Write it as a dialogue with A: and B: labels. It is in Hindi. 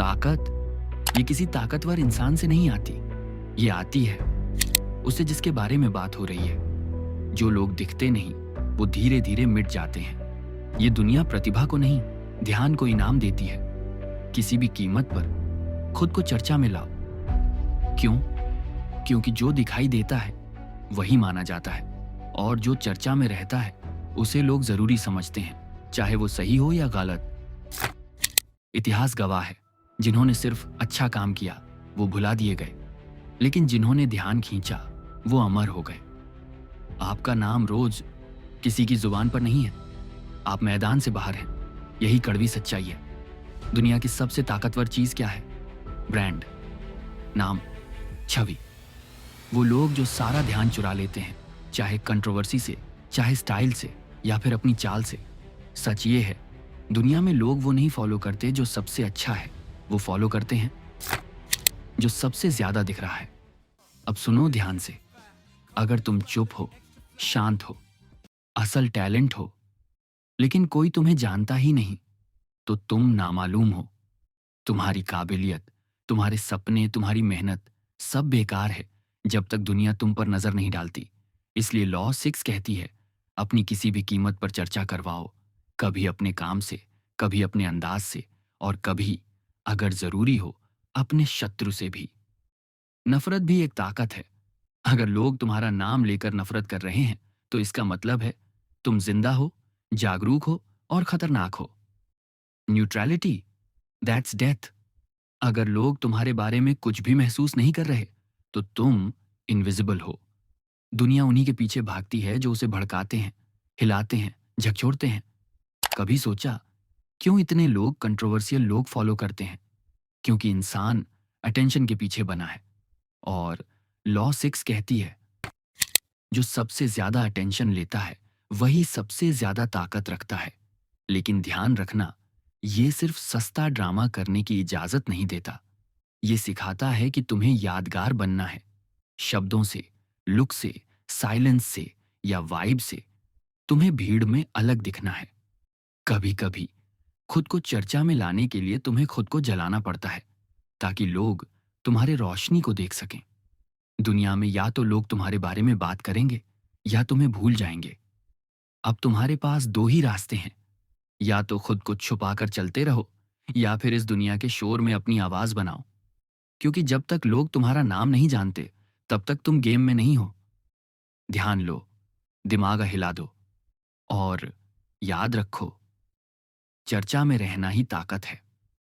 A: ताकत ये किसी ताकतवर इंसान से नहीं आती, ये आती है उससे जिसके बारे में बात हो रही है। जो लोग दिखते नहीं वो धीरे धीरे मिट जाते हैं। ये दुनिया प्रतिभा को नहीं, ध्यान को इनाम देती है। किसी भी कीमत पर खुद को चर्चा में लाओ। क्यों? क्योंकि जो दिखाई देता है वही माना जाता है, और जो चर्चा में रहता है उसे लोग जरूरी समझते हैं, चाहे वो सही हो या गलत। इतिहास गवाह है, जिन्होंने सिर्फ अच्छा काम किया वो भुला दिए गए, लेकिन जिन्होंने ध्यान खींचा वो अमर हो गए। आपका नाम रोज किसी की जुबान पर नहीं है, आप मैदान से बाहर हैं। यही कड़वी सच्चाई है। दुनिया की सबसे ताकतवर चीज क्या है? ब्रांड, नाम, छवि। वो लोग जो सारा ध्यान चुरा लेते हैं, चाहे कंट्रोवर्सी से, चाहे स्टाइल से, या फिर अपनी चाल से। सच ये है, दुनिया में लोग वो नहीं फॉलो करते जो सबसे अच्छा है, वो फॉलो करते हैं जो सबसे ज्यादा दिख रहा है। अब सुनो ध्यान से। अगर तुम चुप हो, शांत हो, असल टैलेंट हो, लेकिन कोई तुम्हें जानता ही नहीं, तो तुम नामालूम हो। तुम्हारी काबिलियत, तुम्हारे सपने, तुम्हारी मेहनत सब बेकार है जब तक दुनिया तुम पर नजर नहीं डालती। इसलिए लॉ 6 कहती है, अपनी किसी भी कीमत पर चर्चा करवाओ। कभी अपने काम से, कभी अपने अंदाज से, और कभी, अगर जरूरी हो, अपने शत्रु से भी। नफरत भी एक ताकत है। अगर लोग तुम्हारा नाम लेकर नफरत कर रहे हैं तो इसका मतलब है तुम जिंदा हो, जागरूक हो और खतरनाक हो। Neutrality, that's death. अगर लोग तुम्हारे बारे में कुछ भी महसूस नहीं कर रहे तो तुम इनविजिबल हो। दुनिया उन्हीं के पीछे भागती है जो उसे भड़काते हैं, हिलाते हैं, झकझोरते हैं। कभी सोचा क्यों इतने लोग कंट्रोवर्शियल लोग फॉलो करते हैं? क्योंकि इंसान अटेंशन के पीछे बना है। और लॉ 6 कहती है, जो सबसे ज्यादा अटेंशन लेता है वही सबसे ज्यादा ताकत रखता है। लेकिन ध्यान रखना, ये सिर्फ सस्ता ड्रामा करने की इजाजत नहीं देता। ये सिखाता है कि तुम्हें यादगार बनना है। शब्दों से, लुक से, साइलेंस से या वाइब से तुम्हें भीड़ में अलग दिखना है। कभी कभी खुद को चर्चा में लाने के लिए तुम्हें खुद को जलाना पड़ता है, ताकि लोग तुम्हारे रोशनी को देख सकें। दुनिया में या तो लोग तुम्हारे बारे में बात करेंगे या तुम्हें भूल जाएंगे। अब तुम्हारे पास दो ही रास्ते हैं, या तो खुद को छुपाकर चलते रहो, या फिर इस दुनिया के शोर में अपनी आवाज बनाओ। क्योंकि जब तक लोग तुम्हारा नाम नहीं जानते तब तक तुम गेम में नहीं हो। ध्यान लो, दिमाग हिला दो, और याद रखो, चर्चा में रहना ही ताकत है।